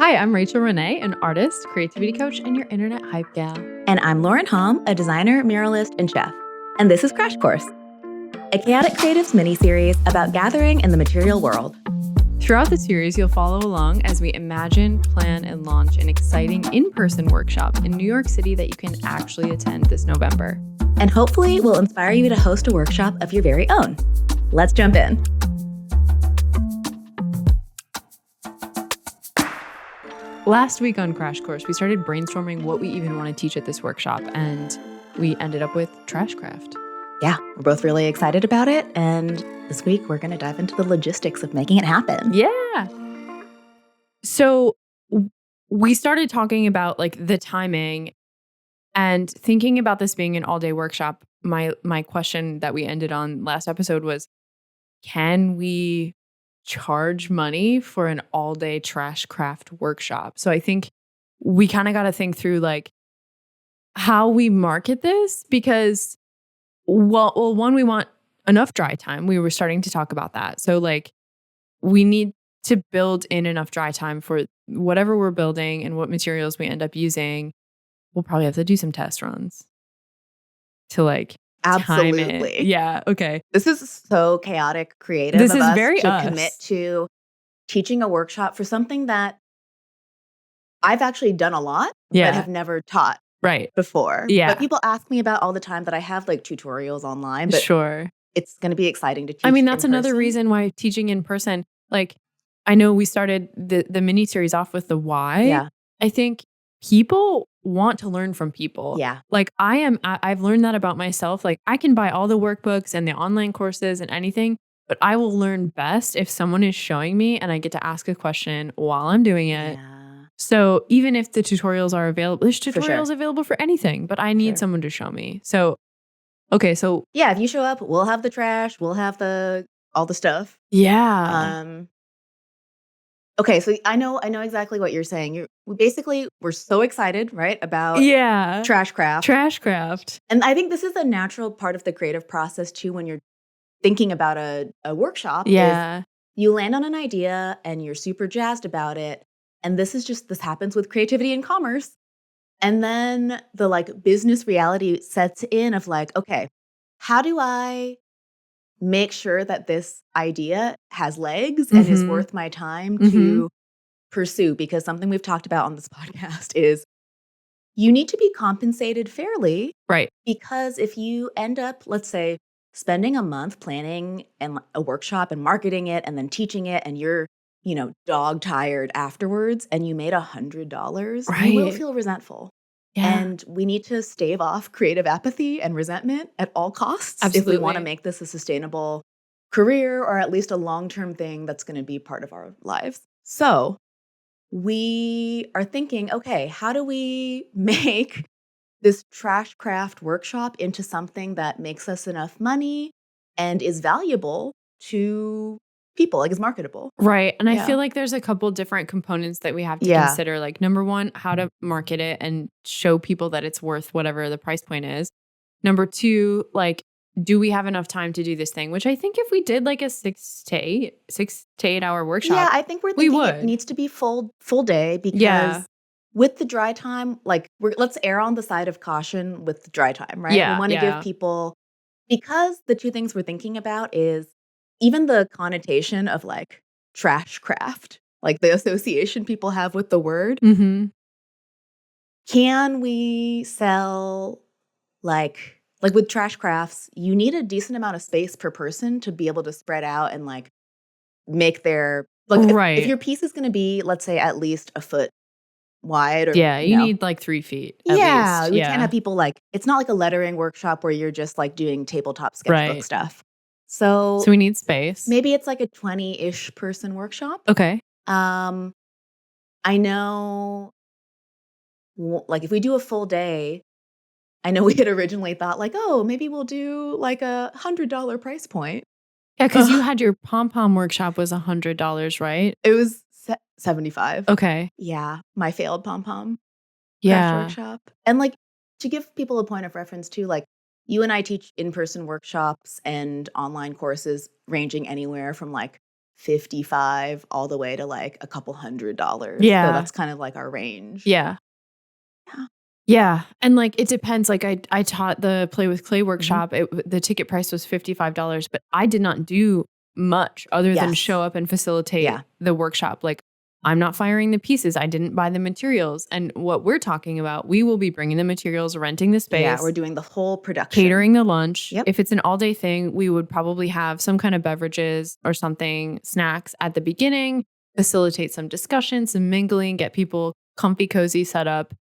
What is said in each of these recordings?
Hi, I'm Rachel Renee, an artist, creativity coach, and your internet hype gal. And I'm Lauren Hom, a designer, muralist, and chef. And this is Crash Course, a Chaotic Creatives mini-series about gathering in the material world. Throughout the series, you'll follow along as we imagine, plan, and launch an exciting in-person workshop in New York City that you can actually attend this November. And hopefully we'll inspire you to host a workshop of your very own. Let's jump in. Last week on Crash Course, we started brainstorming what we even want to teach at this workshop, and we ended up with Trashcraft. Yeah, we're both really excited about it, and this week we're going to dive into the logistics of making it happen. Yeah. So we started talking about like the timing and thinking about this being an all-day workshop. My question that we ended on last episode was, can we charge money for an all-day Trashcraft workshop? So I think we kind of got to think through like how we market this, because well, one, we want enough dry time. We were starting to talk about that. So like we need to build in enough dry time for whatever we're building and what materials we end up using. We'll probably have to do some test runs to like time it. Absolutely. Yeah. Okay. This is so chaotic creative This of is us very to us. commit to teaching a workshop for something that I've actually done a lot, Yeah. but have never taught Right. before. Yeah. But people ask me about all the time that I have like tutorials online, but Sure. it's going to be exciting to teach. I mean, that's in another person. reason why teaching in person, like I know we started the mini series off with the why. Yeah. I think people want to learn from people. Yeah. Like I've learned that about myself. Like I can buy all the workbooks and the online courses and anything, but I will learn best if someone is showing me and I get to ask a question while I'm doing it. Yeah. So even if the tutorials are available, there's sure. tutorials available for anything, but I need Sure. someone to show me. So, okay. So Yeah, if you show up, we'll have the trash, we'll have all the stuff. yeah. Okay, so I know exactly what you're saying. We're so excited, right, about Yeah. Trashcraft. Trashcraft. And I think this is a natural part of the creative process too when you're thinking about a workshop. Yeah. Is you land on an idea and you're super jazzed about it. And this happens with creativity and commerce. And then the like business reality sets in of like, okay, how do I make sure that this idea has legs and is worth my time to pursue? Because something we've talked about on this podcast is you need to be compensated fairly. Right. Because if you end up, let's say, spending a month planning and a workshop and marketing it and then teaching it, and you're, dog tired afterwards and you made $100, you will Right. feel resentful. Yeah. And we need to stave off creative apathy and resentment at all costs if we want to Absolutely. make this a sustainable career or at least a long-term thing that's going to be part of our lives. So we are thinking, okay, how do we make this Trashcraft workshop into something that makes us enough money and is valuable to people, like is marketable? Right. And I Yeah. feel like there's a couple different components that we have to Yeah. consider. Like number one, how to market it and show people that it's worth whatever the price point is. Number two, like, do we have enough time to do this thing? Which I think if we did like a 6 to 8 hour workshop. Yeah, I think we're thinking would. it needs to be full day because Yeah. with the dry time, like let's err on the side of caution with the dry time, right? Yeah, We want to yeah. give people, because the two things we're thinking about is even the connotation of like Trashcraft, like the association people have with the word. Mm-hmm. Can we sell like with Trashcrafts, you need a decent amount of space per person to be able to spread out and like make their Right. if your piece is going to be, let's say, at least a foot wide, or Yeah, you need like 3 feet at least. we Yeah. can't have people like, it's not like a lettering workshop where you're just like doing tabletop sketchbook Right. stuff. So we need space. maybe it's like a 20-ish person workshop. Okay. I know, like if we do a full day, I know we had originally thought like, oh, maybe we'll do like $100 price point. Yeah, because you had your pom-pom workshop was $100, right? It was $75. Okay. Yeah, my failed pom-pom Yeah. craft workshop. And like to give people a point of reference too, like you and I teach in-person workshops and online courses ranging anywhere from like $55 all the way to like a couple $100. So Yeah. that's kind of like our range. Yeah. Yeah. Yeah. And like it depends. Like I taught the Play with Clay Mm-hmm. workshop. The ticket price was $55, but I did not do much other than Yes. show up and facilitate Yeah. the workshop. Like I'm not firing the pieces. I didn't buy the materials. And what we're talking about, we will be bringing the materials, renting the space. Yeah, we're doing the whole production. Catering the lunch. Yep. If it's an all day thing, we would probably have some kind of beverages or something, snacks at the beginning, facilitate some discussion, some mingling, get people comfy, cozy set up.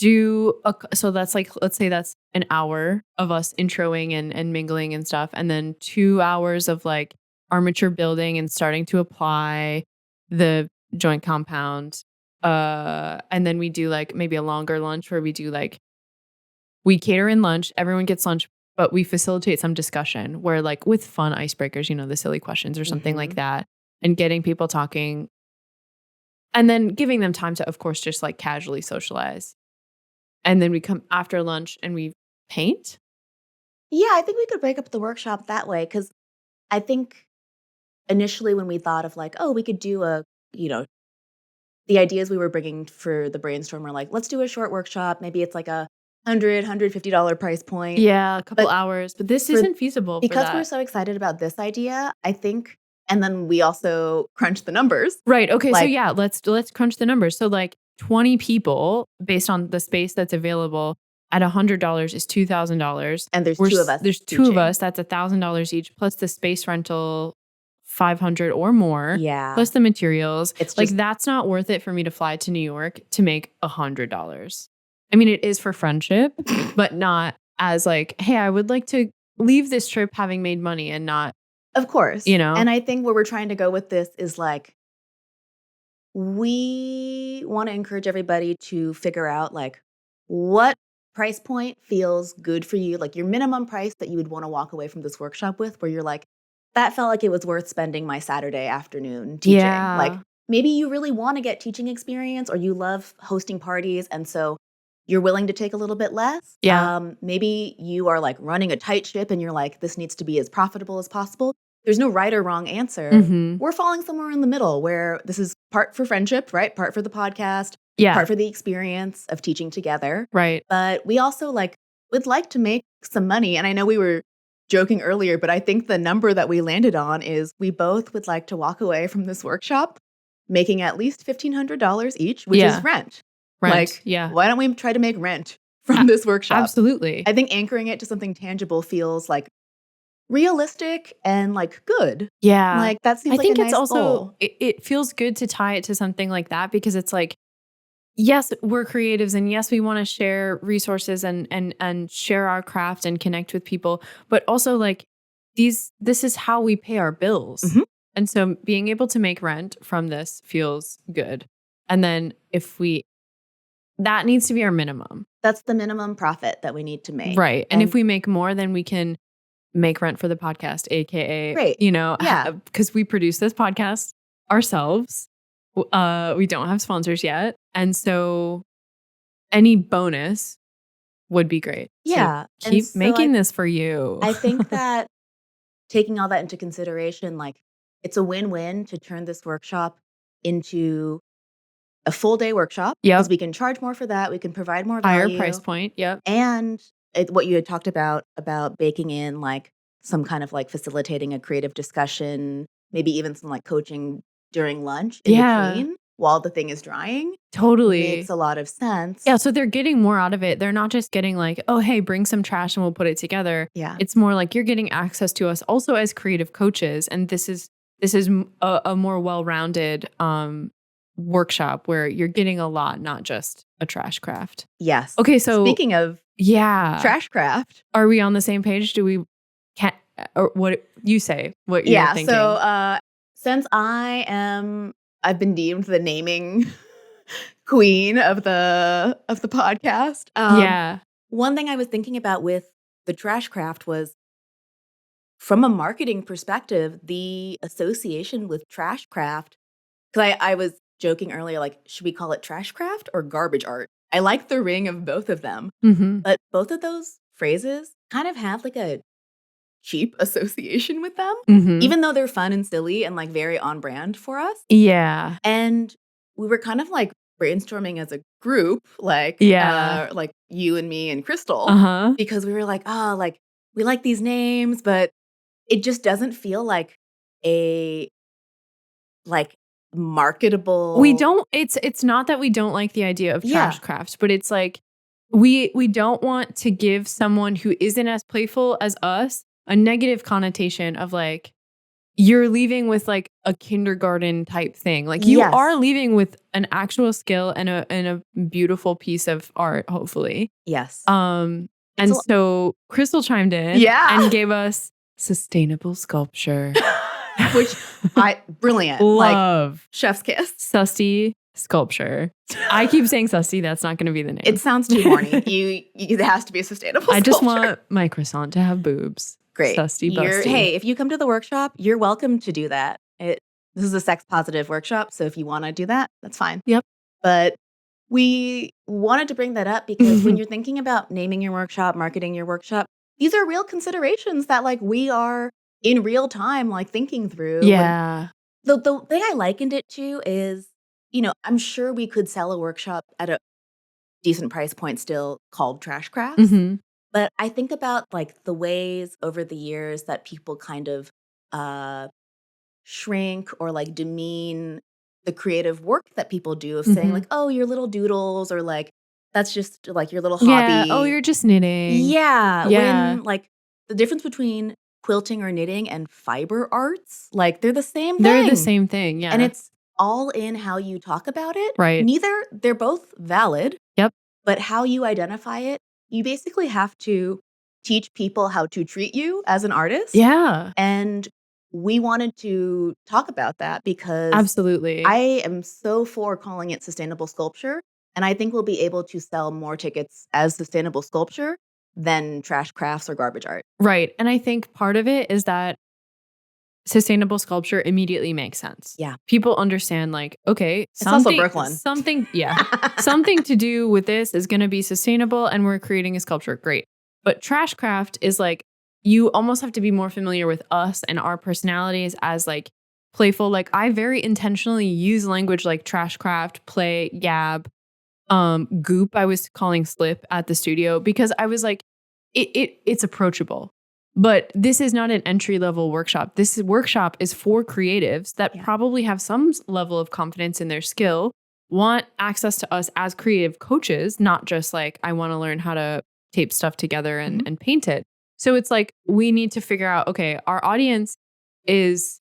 So that's like, let's say that's an hour of us introing and mingling and stuff. And then 2 hours of like armature building and starting to apply the joint compound. And then we do like maybe a longer lunch where we do like, we cater in lunch, everyone gets lunch, but we facilitate some discussion where like with fun icebreakers, the silly questions or something like that, and getting people talking and then giving them time to, of course, just like casually socialize. And then we come after lunch and we paint. Yeah, I think we could break up the workshop that way because I think initially when we thought of like, oh, we could do the ideas we were bringing for the brainstorm were like, let's do a short workshop. Maybe it's like a $150 price point. Yeah, a couple hours. But this isn't feasible because for we're that. so excited about this idea, I think. And then we also crunch the numbers. Right. Okay. So Like- yeah, let's crunch the numbers. So like 20 people based on the space that's available at $100 is $2,000. And there's two of us. There's two of us. That's $1,000 each, plus the space rental, $500 or more. Yeah. Plus the materials. It's like just- that's not worth it for me to fly to New York to make $100. I mean, it is for friendship, but not as like, hey, I would like to leave this trip having made money and not. Of course. You know? And I think where we're trying to go with this is like, we want to encourage everybody to figure out like what price point feels good for you, like your minimum price that you would want to walk away from this workshop with, where you're like, that felt like it was worth spending my Saturday afternoon teaching. Yeah. Like maybe you really want to get teaching experience or you love hosting parties. And so you're willing to take a little bit less. Yeah. Maybe you are like running a tight ship and you're like, this needs to be as profitable as possible. There's no right or wrong answer. Mhm. We're falling somewhere in the middle where this is part for friendship, right? Part for the podcast, Yeah. part for the experience of teaching together. Right. But we also like would like to make some money. And I know we were joking earlier, but I think the number that we landed on is we both would like to walk away from this workshop making at least $1,500 each, which Yeah. is rent. Rent. Like, yeah. why don't we try to make rent from this workshop? Absolutely. I think anchoring it to something tangible feels like realistic and like good. Yeah. Like that seems I like think a it's nice also, goal. it feels good to tie it to something like that because it's like, yes, we're creatives and yes, we want to share resources and share our craft and connect with people, but also like this is how we pay our bills. Mhm. And so being able to make rent from this feels good. And then that needs to be our minimum. That's the minimum profit that we need to make. Right. And if we make more, then we can make rent for the podcast, AKA, Great. Yeah. because we produce this podcast ourselves. We don't have sponsors yet. And so any bonus would be great. So Yeah. And keep so making this for you. I think that taking all that into consideration, like it's a win-win to turn this workshop into a full day workshop. Yep. Because we can charge more for that. We can provide more Higher value. price point. Yep. And what you had talked about baking in like some kind of like facilitating a creative discussion, maybe even some like coaching during lunch in between while the thing is drying. Totally. Makes a lot of sense. Yeah. So they're getting more out of it. They're not just getting like, oh, hey, bring some trash and we'll put it together. Yeah. It's more like you're getting access to us also as creative coaches. And this is a more well-rounded workshop where you're getting a lot, not just a trash craft. Yes. Okay. So speaking of trash craft, are we on the same page? Or what you say, what you're thinking? So since I've been deemed the naming queen of the podcast. One thing I was thinking about with the trash craft was from a marketing perspective, the association with trash craft, because I was joking earlier, like, should we call it trash craft or garbage art? I like the ring of both of them, Mhm. but both of those phrases kind of have like a cheap association with them, Mhm. even though they're fun and silly and like very on brand for us. Yeah. And we were kind of like brainstorming as a group, like Yeah. like you and me and Kristle, Uh-huh. because we were like, oh, like we like these names, but it just doesn't feel like a like marketable. We don't it's not that we don't like the idea of Yeah. trash craft, but it's like we don't want to give someone who isn't as playful as us a negative connotation of like you're leaving with like a kindergarten type thing. Like you Yes. are leaving with an actual skill and a beautiful piece of art, hopefully. Yes. And It's a- so Kristle chimed in Yeah. and gave us sustainable sculpture. Which brilliant. Love. Like chef's kiss. Susty sculpture. I keep saying susty. That's not going to be the name. It sounds too horny. It has to be a sustainable I just sculpture. want my croissant to have boobs. Great. Susty busty. Hey, if you come to the workshop, you're welcome to do that. This is a sex positive workshop, so if you want to do that, that's fine. Yep. But we wanted to bring that up because when you're thinking about naming your workshop, marketing your workshop, these are real considerations that like we are in real time like thinking through. Yeah. The thing I likened it to is, I'm sure we could sell a workshop at a decent price point still called Trash Crafts. Mm-hmm. But I think about like the ways over the years that people kind of shrink or like demean the creative work that people do of saying like, oh, your little doodles, or like that's just like your little hobby. Yeah. Oh, you're just knitting. Yeah. Yeah. When like the difference between quilting or knitting and fiber arts, like they're the same thing. They're the same thing. Yeah. And it's all in how you talk about it. Right. They're both valid. Yep. But how you identify it, you basically have to teach people how to treat you as an artist. Yeah. And we wanted to talk about that because absolutely, I am so for calling it sustainable sculpture. And I think we'll be able to sell more tickets as sustainable sculpture than trash crafts or garbage art. Right. And I think part of it is that sustainable sculpture immediately makes sense. Yeah. People understand like, okay, it's also Brooklyn. Something to do with this is going to be sustainable and we're creating a sculpture. Great. But trash craft is like, you almost have to be more familiar with us and our personalities as like playful. Like I very intentionally use language like trash craft, play, gab, goop. I was calling slip at the studio because I was like, it's approachable. But this is not an entry-level workshop. This workshop is for creatives that probably have some level of confidence in their skill, want access to us as creative coaches, not just like, I want to learn how to tape stuff together and paint it. So it's like, we need to figure out, okay, our audience is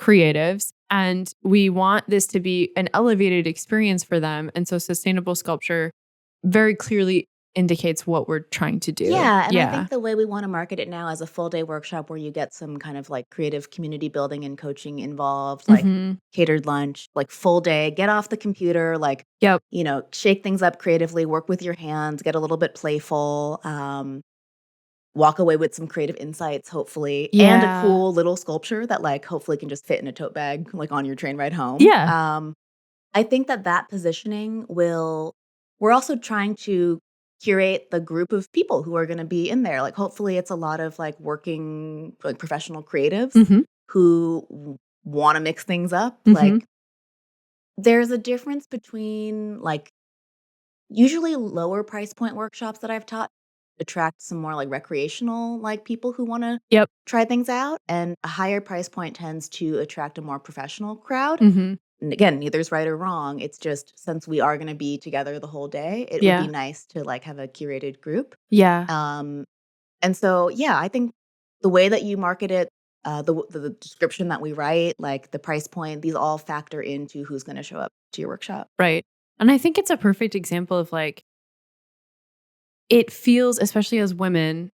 creatives and we want this to be an elevated experience for them. And so sustainable sculpture very clearly indicates what we're trying to do. Yeah, and I think the way we want to market it now as a full day workshop where you get some kind of like creative community building and coaching involved, like catered lunch, like full day, get off the computer, like, shake things up creatively, work with your hands, get a little bit playful, walk away with some creative insights, hopefully, and a cool little sculpture that like hopefully can just fit in a tote bag, like on your train ride home. Yeah. I think that positioning we're also trying to curate the group of people who are going to be in there. Like, hopefully it's a lot of like working, like professional creatives who want to mix things up. Like, there's a difference between like usually lower price point workshops that I've taught attract some more like recreational like people who want to try things out, and a higher price point tends to attract a more professional crowd. And again, neither's right or wrong. It's just since we are going to be together the whole day, it would be nice to like have a curated group. And so I think the way that you market it, the description that we write, like the price point, these all factor into who's going to show up to your workshop. Right. And I think it's a perfect example of like, it feels, especially as women,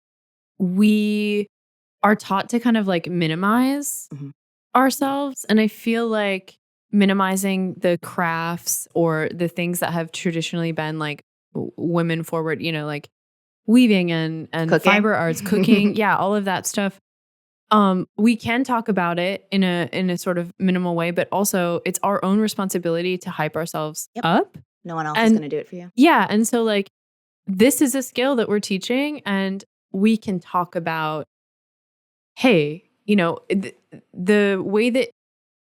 we are taught to kind of like minimize ourselves. And I feel like minimizing the crafts or the things that have traditionally been like women forward, like weaving and fiber arts, cooking, all of that stuff. We can talk about it in a sort of minimal way, but also it's our own responsibility to hype ourselves up. No one else is going to do it for you. Yeah. And so like, this is a skill that we're teaching and we can talk about hey, the way that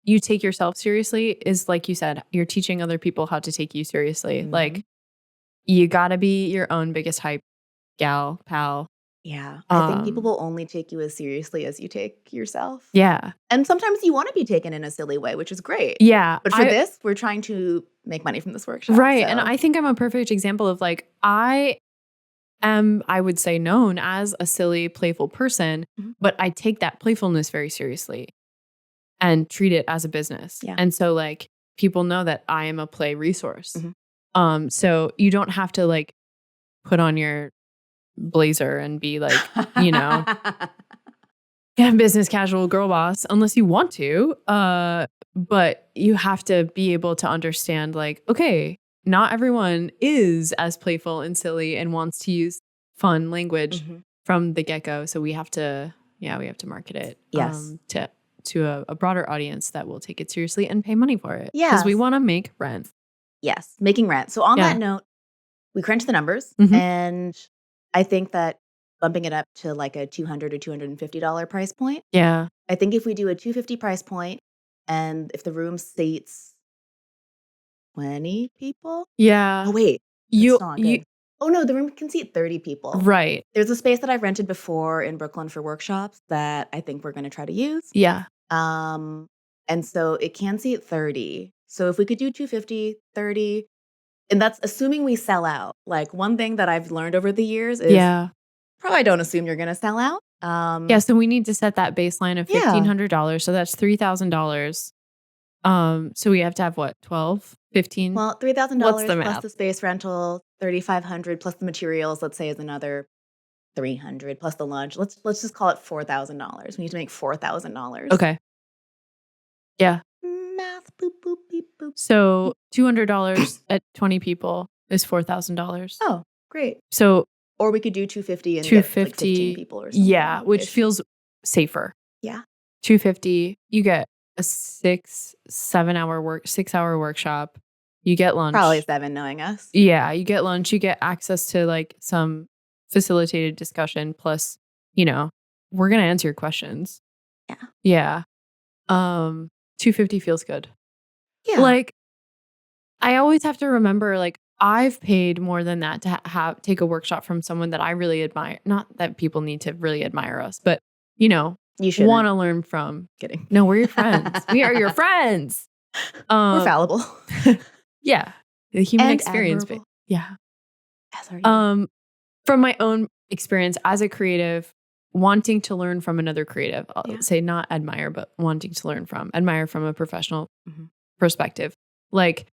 you take yourself seriously is, like you said, you're teaching other people how to take you seriously. Mhm. Like, you gotta be your own biggest hype gal, pal. Yeah. I think people will only take you as seriously as you take yourself. Yeah. And sometimes you want to be taken in a silly way, which is great. Yeah. But for this, we're trying to make money from this workshop. Right. So. And I think I'm a perfect example of like, I would say, known as a silly, playful person, but I take that playfulness very seriously and treat it as a business. Yeah. And so like people know that I am a play resource. So you don't have to like put on your blazer and be like, business casual girl boss unless you want to. But you have to be able to understand like, okay, not everyone is as playful and silly and wants to use fun language from the get-go. So we have to market it to a broader audience that will take it seriously and pay money for it. Yes. Because we want to make rent. Yes, making rent. So on that note, we crunched the numbers and I think that bumping it up to like a $200 or $250 price point. Yeah. I think if we do a $250 price point and if the room seats 20 people. Yeah. Oh, wait. That's not good. Oh, no, the room can seat 30 people. Right. There's a space that I've rented before in Brooklyn for workshops that I think we're going to try to use. Yeah. And so it can seat 30. So if we could do 250, 30, and that's assuming we sell out. Like one thing that I've learned over the years is probably don't assume you're going to sell out. So we need to set that baseline of $1,500. So that's $3,000. So we have to have what, 12, 15? Well, $3,000 plus the space rental, $3,500 plus the materials, let's say, is another $300 plus the lunch. Let's just call it $4,000. We need to make $4,000. Okay. Yeah. Math, boop, boop, beep, boop. So $200 at 20 people is $4,000. Oh, great. So, or we could do 250 and get like 15 people or something. Yeah, which feels safer. Yeah. 250, you get a 6-hour workshop. You get lunch. Probably 7 knowing us. Yeah, you get lunch. You get access to like some facilitated discussion. Plus, we're going to answer your questions. Yeah. Yeah. 250 feels good. Yeah. Like, I always have to remember, like, I've paid more than that to take a workshop from someone that I really admire. Not that people need to really admire us, but, you want to learn from. Kidding. No, we're your friends. We are your friends. We're fallible. Yeah. The human and experience. Admirable. Yeah. As are you. From my own experience as a creative, wanting to learn from another creative, I'll say not admire, but wanting to learn from, admire from a professional perspective. Like,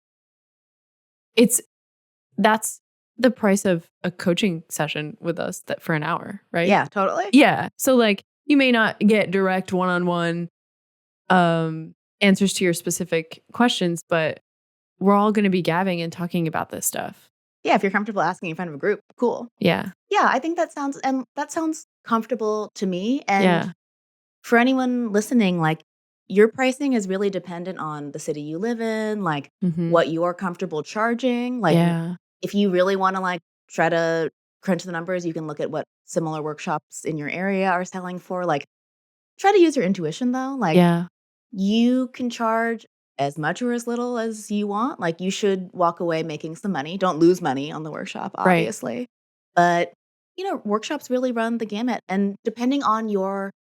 that's the price of a coaching session with us for an hour, right? Yeah, totally. Yeah. So like, you may not get direct one-on-one answers to your specific questions, but we're all going to be gabbing and talking about this stuff. Yeah, if you're comfortable asking in front of a group, cool. Yeah. Yeah, I think that sounds comfortable to me. And for anyone listening, like, your pricing is really dependent on the city you live in, like what you're comfortable charging. Like, if you really want to like try to crunch the numbers, you can look at what similar workshops in your area are selling for. Like, try to use your intuition though. Like, you can charge as much or as little as you want. Like, you should walk away making some money. Don't lose money on the workshop, obviously. Right. But, workshops really run the gamut. And depending on your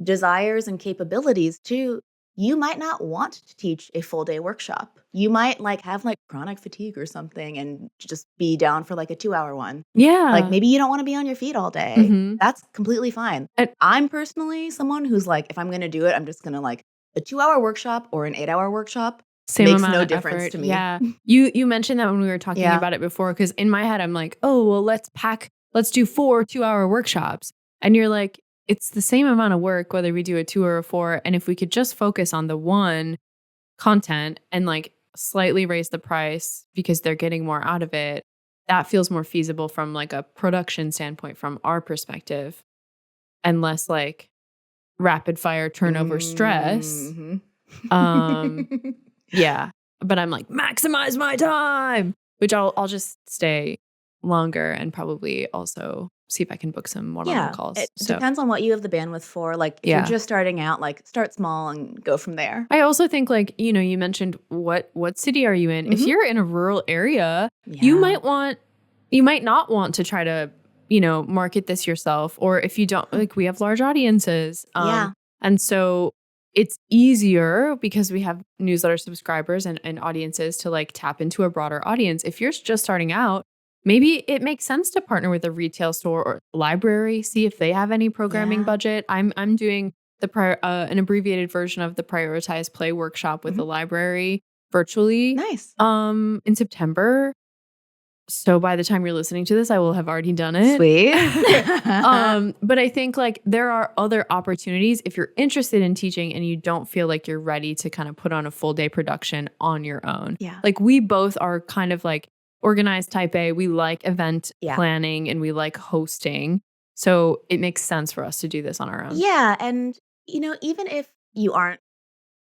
desires and capabilities too, you might not want to teach a full day workshop. You might like have like chronic fatigue or something and just be down for like a 2-hour one. Yeah. Like, maybe you don't want to be on your feet all day. That's completely fine. And I'm personally someone who's like, if I'm going to do it, I'm just going to like a 2-hour workshop or an 8-hour workshop. Same makes amount no of difference effort. to me. Yeah. You mentioned that when we were talking about it before, because in my head, I'm like, oh, well, let's do 4 2-hour workshops. And you're like, it's the same amount of work, whether we do a 2 or a 4. And if we could just focus on the one content and like slightly raise the price because they're getting more out of it, that feels more feasible from like a production standpoint from our perspective, and less like rapid fire turnover stress. Yeah. But I'm like, maximize my time, which I'll just stay longer and probably also see if I can book some one-on-one calls. It depends on what you have the bandwidth for. Like if you're just starting out, like start small and go from there. I also think like, you mentioned what city are you in? If you're in a rural area, you might not want to try to, market this yourself. Or if you don't, like we have large audiences. And so it's easier because we have newsletter subscribers and audiences to like tap into a broader audience. If you're just starting out, maybe it makes sense to partner with a retail store or library, see if they have any programming budget. I'm doing an abbreviated version of the Prioritize Play workshop with the library virtually. Nice. In September. So by the time you're listening to this, I will have already done it. Sweet. But I think like there are other opportunities if you're interested in teaching and you don't feel like you're ready to kind of put on a full day production on your own. Yeah. Like we both are kind of like organized type A. We like event planning and we like hosting. So it makes sense for us to do this on our own. Yeah. And, even if you aren't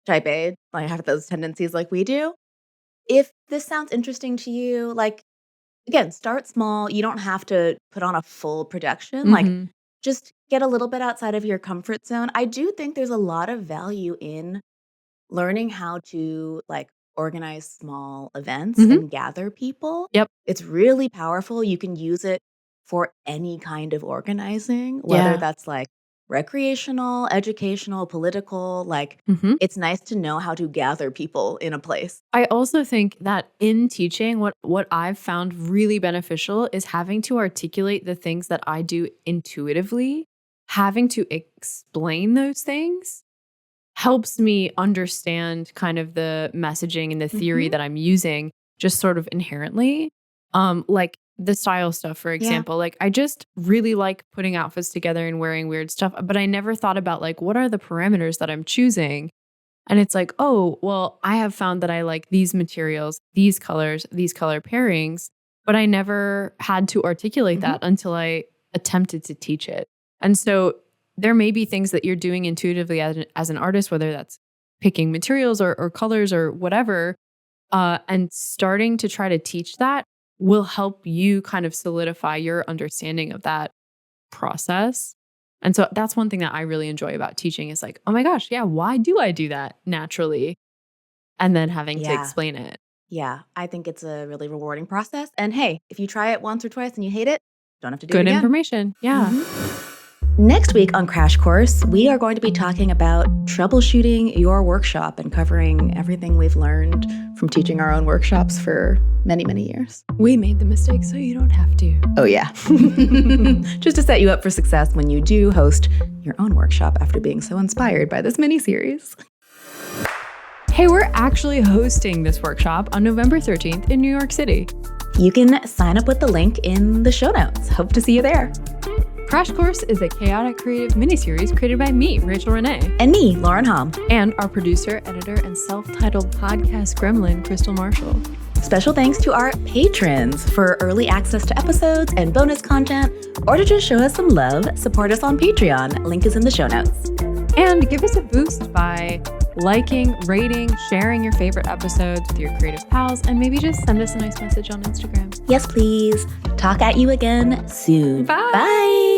type A, like have those tendencies like we do, if this sounds interesting to you, like, again, start small. You don't have to put on a full production. Like, just get a little bit outside of your comfort zone. I do think there's a lot of value in learning how to like organize small events and gather people. Yep. It's really powerful. You can use it for any kind of organizing, whether that's like recreational, educational, political. Like, it's nice to know how to gather people in a place. I also think that in teaching, what I've found really beneficial is having to articulate the things that I do intuitively. Having to explain those things helps me understand kind of the messaging and the theory that I'm using just sort of inherently. Like the style stuff, for example, like I just really like putting outfits together and wearing weird stuff, but I never thought about like, what are the parameters that I'm choosing? And it's like, oh, well, I have found that I like these materials, these colors, these color pairings, but I never had to articulate that until I attempted to teach it. And so there may be things that you're doing intuitively as an artist, whether that's picking materials or colors or whatever, and starting to try to teach that will help you kind of solidify your understanding of that process. And so that's one thing that I really enjoy about teaching is like, oh my gosh, why do I do that naturally? And then having to explain it. Yeah, I think it's a really rewarding process. And hey, if you try it once or twice and you hate it, don't have to do it again. Good information. Yeah. Next week on Crash Course, we are going to be talking about troubleshooting your workshop and covering everything we've learned from teaching our own workshops for many, many years. We made the mistake, so you don't have to. Oh, yeah. Just to set you up for success when you do host your own workshop after being so inspired by this mini-series. Hey, we're actually hosting this workshop on November 13th in New York City. You can sign up with the link in the show notes. Hope to see you there. Crash Course is a chaotic creative miniseries created by me, Rachael Renee. And me, Lauren Hom. And our producer, editor, and self-titled podcast gremlin, Kristle Marshall. Special thanks to our patrons for early access to episodes and bonus content, or to just show us some love, support us on Patreon. Link is in the show notes. And give us a boost by liking, rating, sharing your favorite episodes with your creative pals, and maybe just send us a nice message on Instagram. Yes, please. Talk at you again soon. Bye. Bye.